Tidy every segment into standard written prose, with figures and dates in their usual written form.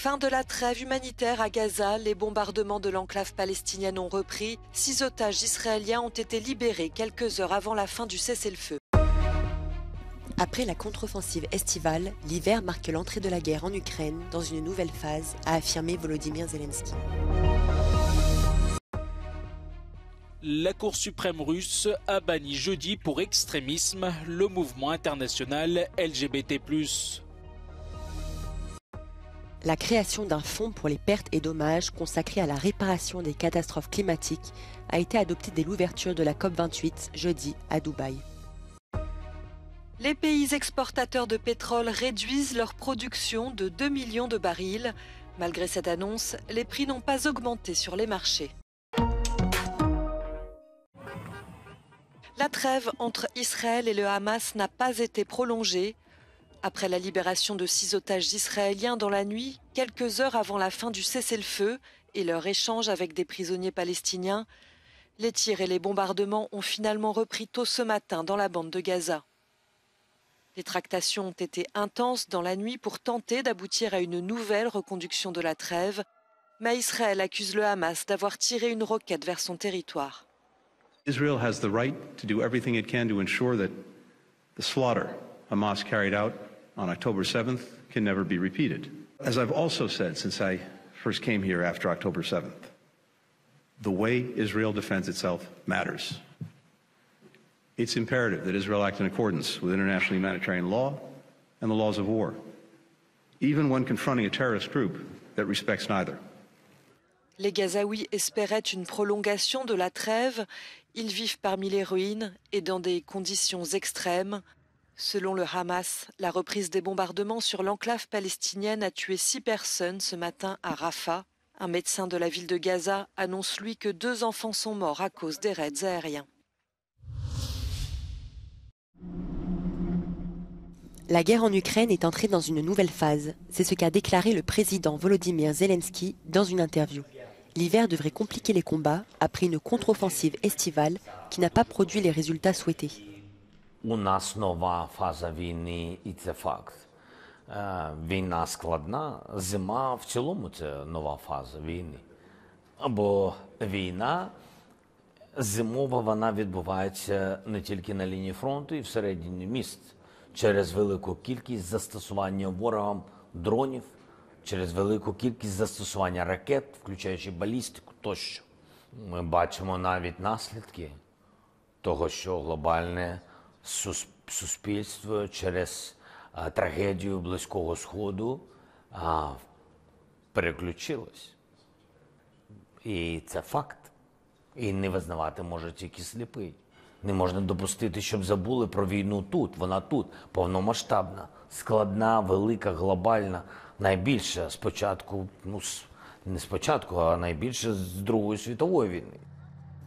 Fin de la trêve humanitaire à Gaza, les bombardements de l'enclave palestinienne ont repris. 6 otages israéliens ont été libérés quelques heures avant la fin du cessez-le-feu. Après la contre-offensive estivale, l'hiver marque l'entrée de la guerre en Ukraine dans une nouvelle phase, a affirmé Volodymyr Zelensky. La Cour suprême russe a banni jeudi pour extrémisme le mouvement international LGBT+. La création d'un fonds pour les pertes et dommages consacré à la réparation des catastrophes climatiques a été adoptée dès l'ouverture de la COP28 jeudi à Dubaï. Les pays exportateurs de pétrole réduisent leur production de 2 millions de barils. Malgré cette annonce, les prix n'ont pas augmenté sur les marchés. La trêve entre Israël et le Hamas n'a pas été prolongée. Après la libération de 6 otages israéliens dans la nuit, quelques heures avant la fin du cessez-le-feu et leur échange avec des prisonniers palestiniens, les tirs et les bombardements ont finalement repris tôt ce matin dans la bande de Gaza. Les tractations ont été intenses dans la nuit pour tenter d'aboutir à une nouvelle reconduction de la trêve, mais Israël accuse le Hamas d'avoir tiré une roquette vers son territoire. Israel has the right to do everything it can to ensure that the slaughter Hamas carried out on October 7th can never be repeated. As I've also said since I first came here after October 7th, the way Israel defends itself matters. It's imperative that Israel act in accordance with international humanitarian law and the laws of war, even when confronting a terrorist group that respects neither. Les Gazaouis espéraient une prolongation de la trêve. Ils vivent parmi les ruines et dans des conditions extrêmes. Selon le Hamas, la reprise des bombardements sur l'enclave palestinienne a tué 6 personnes ce matin à Rafah. Un médecin de la ville de Gaza annonce lui que 2 enfants sont morts à cause des raids aériens. La guerre en Ukraine est entrée dans une nouvelle phase. C'est ce qu'a déclaré le président Volodymyr Zelensky dans une interview. L'hiver devrait compliquer les combats après une contre-offensive estivale qui n'a pas produit les résultats souhaités. У нас нова фаза війни, і це факт. Війна складна, зима в цілому це нова фаза війни. Бо війна зимова, вона відбувається не тільки на лінії фронту і всередині міст. Через велику кількість застосування ворогам дронів, через велику кількість застосування ракет, включаючи балістику тощо. Ми бачимо навіть наслідки того, що глобальне суспільство через трагедію Близького Сходу переключилось. І це факт. І не визнавати може тільки сліпий. Не можна допустити, щоб забули про війну тут. Вона тут, повномасштабна, складна, велика, глобальна, найбільша спочатку, не спочатку, а найбільша з Другої світової війни.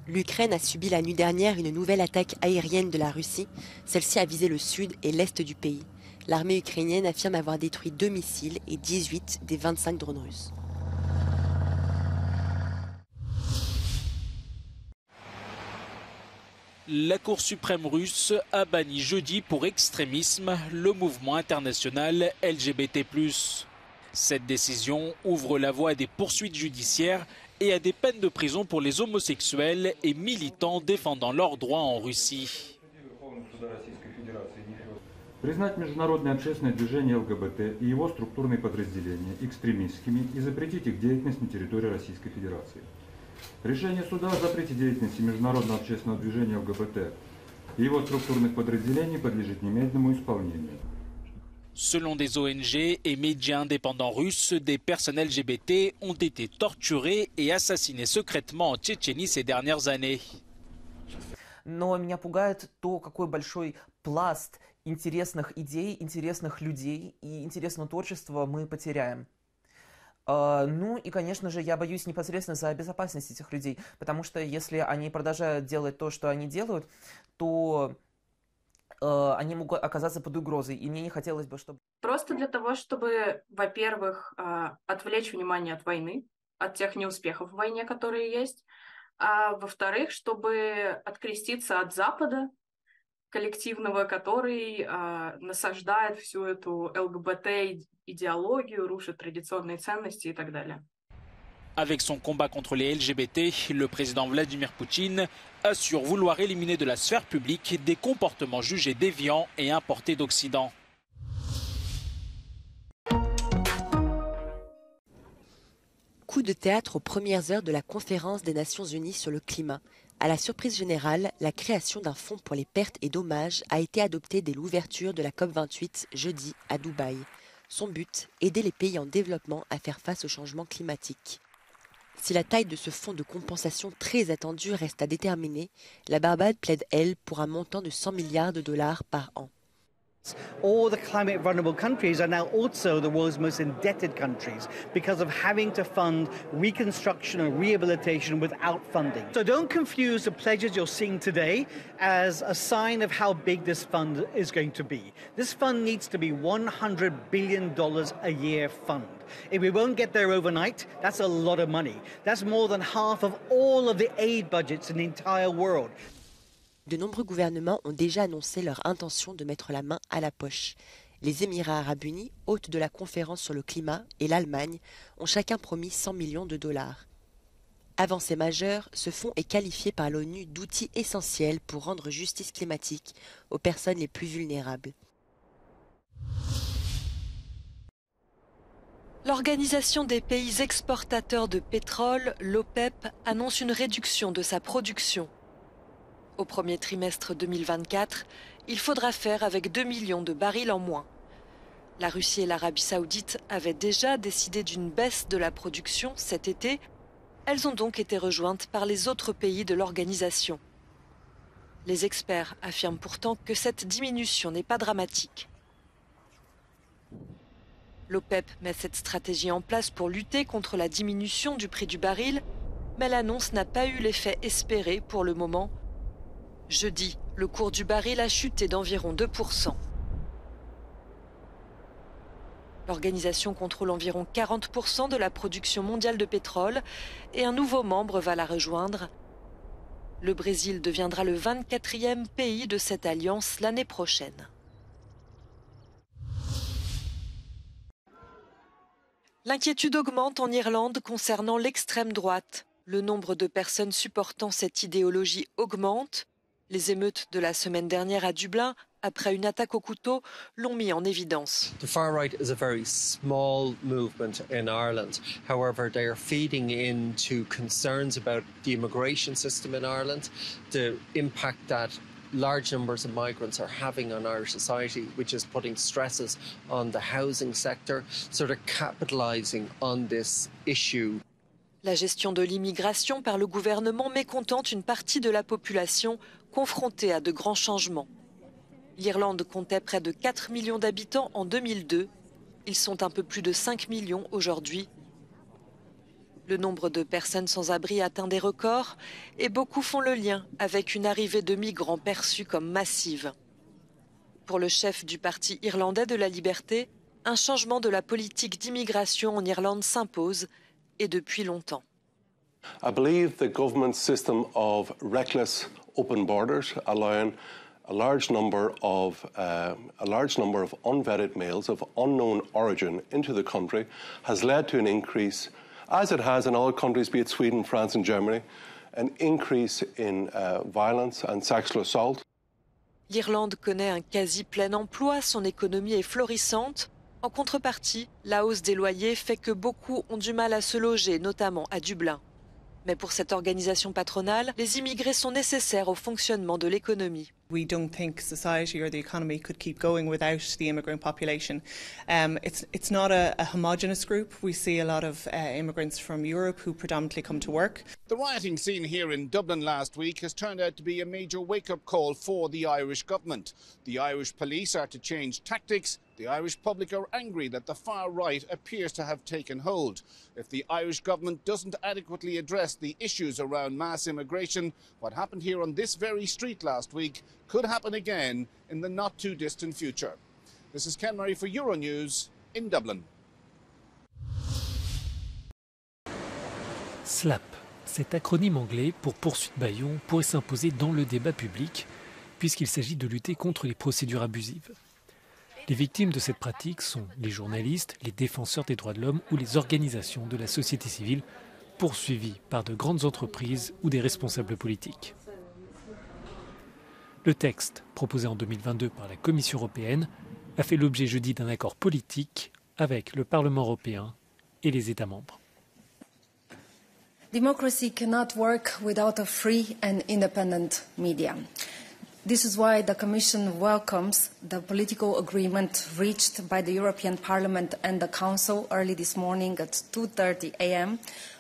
L'Ukraine a subi la nuit dernière une nouvelle attaque aérienne de la Russie. Celle-ci a visé le sud et l'est du pays. L'armée ukrainienne affirme avoir détruit 2 missiles et 18 des 25 drones russes. La Cour suprême russe a banni jeudi pour extrémisme le mouvement international LGBT+. Cette décision ouvre la voie à des poursuites judiciaires et à des peines de prison pour les homosexuels et militants défendant leurs droits en Russie. Признать международное общественное движение ЛГБТ и его структурные подразделения экстремистскими и запретить их деятельность на территории Российской Федерации. Решение суда о запрете деятельности международного общественного движения ЛГБТ и его структурных подразделений подлежит немедленному исполнению. Selon des ONG et médias indépendants russes, des personnes LGBT ont été torturées et assassinées secrètement en Tchétchénie ces dernières années. Но меня пугает то, какой большой пласт интересных идей, интересных людей и интересного творчества мы потеряем. Ну и, конечно же, я боюсь непосредственно за безопасность этих людей, потому что если они продолжают делать то, что они делают, то они могут оказаться под угрозой, и мне не хотелось бы, чтобы... Просто для того, чтобы, во-первых, отвлечь внимание от войны, от тех неуспехов в войне, которые есть, а во-вторых, чтобы откреститься от Запада, коллективного, который насаждает всю эту ЛГБТ-идеологию, рушит традиционные ценности и так далее. Avec son combat contre les LGBT, le président Vladimir Poutine assure vouloir éliminer de la sphère publique des comportements jugés déviants et importés d'Occident. Coup de théâtre aux premières heures de la conférence des Nations Unies sur le climat. À la surprise générale, la création d'un fonds pour les pertes et dommages a été adoptée dès l'ouverture de la COP28 jeudi à Dubaï. Son but, aider les pays en développement à faire face au changement climatique. Si la taille de ce fonds de compensation très attendu reste à déterminer, la Barbade plaide, elle, pour un montant de 100 milliards de dollars par an. All the climate vulnerable countries are now also the world's most indebted countries because of having to fund reconstruction and rehabilitation without funding. So don't confuse the pledges you're seeing today as a sign of how big this fund is going to be. This fund needs to be $100 billion a year fund. If we won't get there overnight, that's a lot of money. That's more than half of all of the aid budgets in the entire world. De nombreux gouvernements ont déjà annoncé leur intention de mettre la main à la poche. Les Émirats arabes unis, hôtes de la conférence sur le climat, et l'Allemagne ont chacun promis 100 millions de dollars. Avancée majeure, ce fonds est qualifié par l'ONU d'outil essentiel pour rendre justice climatique aux personnes les plus vulnérables. L'Organisation des pays exportateurs de pétrole, l'OPEP, annonce une réduction de sa production. Au premier trimestre 2024, il faudra faire avec 2 millions de barils en moins. La Russie et l'Arabie saoudite avaient déjà décidé d'une baisse de la production cet été. Elles ont donc été rejointes par les autres pays de l'organisation. Les experts affirment pourtant que cette diminution n'est pas dramatique. L'OPEP met cette stratégie en place pour lutter contre la diminution du prix du baril, mais l'annonce n'a pas eu l'effet espéré pour le moment. Jeudi, le cours du baril a chuté d'environ 2%. L'organisation contrôle environ 40% de la production mondiale de pétrole et un nouveau membre va la rejoindre. Le Brésil deviendra le 24e pays de cette alliance l'année prochaine. L'inquiétude augmente en Irlande concernant l'extrême droite. Le nombre de personnes supportant cette idéologie augmente. Les émeutes de la semaine dernière à Dublin, après une attaque au couteau, l'ont mis en évidence. The far right is a very small movement in Ireland. However, they are feeding into concerns about the immigration system in Ireland, the impact that large numbers of migrants are having on Irish society, which is putting stresses on the housing sector, sort of capitalising on this issue. La gestion de l'immigration par le gouvernement mécontente une partie de la population confrontée à de grands changements. L'Irlande comptait près de 4 millions d'habitants en 2002. Ils sont un peu plus de 5 millions aujourd'hui. Le nombre de personnes sans abri atteint des records et beaucoup font le lien avec une arrivée de migrants perçue comme massive. Pour le chef du Parti irlandais de la liberté, un changement de la politique d'immigration en Irlande s'impose et depuis longtemps. I believe the government's system of reckless open borders allowing a large number of unvetted males of unknown origin into the country has led to an increase, as it has in other countries, be it Sweden, France and Germany, an increase in violence and sexual assault. L'Irlande connaît un quasi plein emploi, son économie est florissante. En contrepartie, la hausse des loyers fait que beaucoup ont du mal à se loger, notamment à Dublin. Mais pour cette organisation patronale, les immigrés sont nécessaires au fonctionnement de l'économie. We don't think society or the economy could keep going without the immigrant population. It's not a homogenous group. We see a lot of immigrants from Europe who predominantly come to work. The rioting scene here in Dublin last week has turned out to be a major wake-up call for the Irish government. The Irish police are to change tactics. The Irish public are angry that the far right appears to have taken hold. If the Irish government doesn't adequately address the issues around mass immigration, what happened here on this very street last week could happen again in the not-too-distant future. This is Ken Murray for Euronews in Dublin. SLAP, cet acronyme anglais pour poursuite bâillon, pourrait s'imposer dans le débat public, puisqu'il s'agit de lutter contre les procédures abusives. Les victimes de cette pratique sont les journalistes, les défenseurs des droits de l'homme ou les organisations de la société civile poursuivies par de grandes entreprises ou des responsables politiques. Le texte, proposé en 2022 par la Commission européenne, a fait l'objet jeudi d'un accord politique avec le Parlement européen et les États membres. Democracy cannot work without a free and independent media. This is why the Commission welcomes the political agreement reached by the European Parliament and the Council early this morning at 2:30 a.m.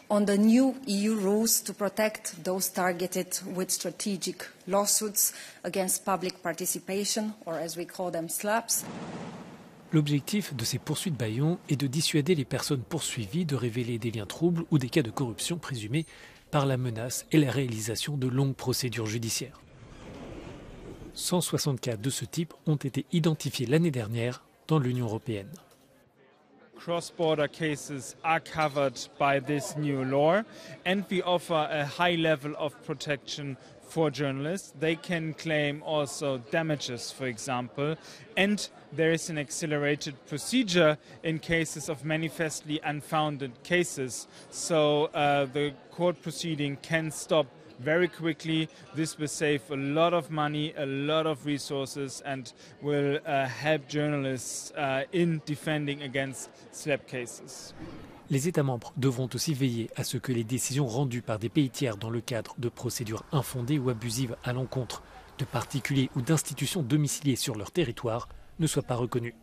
on the new EU rules to protect those targeted with strategic lawsuits against public participation, or as we call them, SLAPs. L'objectif de ces poursuites bâillons est de dissuader les personnes poursuivies de révéler des liens troubles ou des cas de corruption présumés par la menace et la réalisation de longues procédures judiciaires. 160 cas de ce type ont été identifiés l'année dernière dans l'Union européenne. Cross-border cases are covered by this new law, and we offer a high level of protection for journalists. They can claim also damages, for example, and there is an accelerated procedure in cases of manifestly unfounded cases. So the court proceeding can stop very quickly. This will save a lot of money, a lot of resources, and will help journalists in defending against SLAPP cases. Les États membres devront aussi veiller à ce que les décisions rendues par des pays tiers dans le cadre de procédures infondées ou abusives à l'encontre de particuliers ou d'institutions domiciliées sur leur territoire ne soient pas reconnues.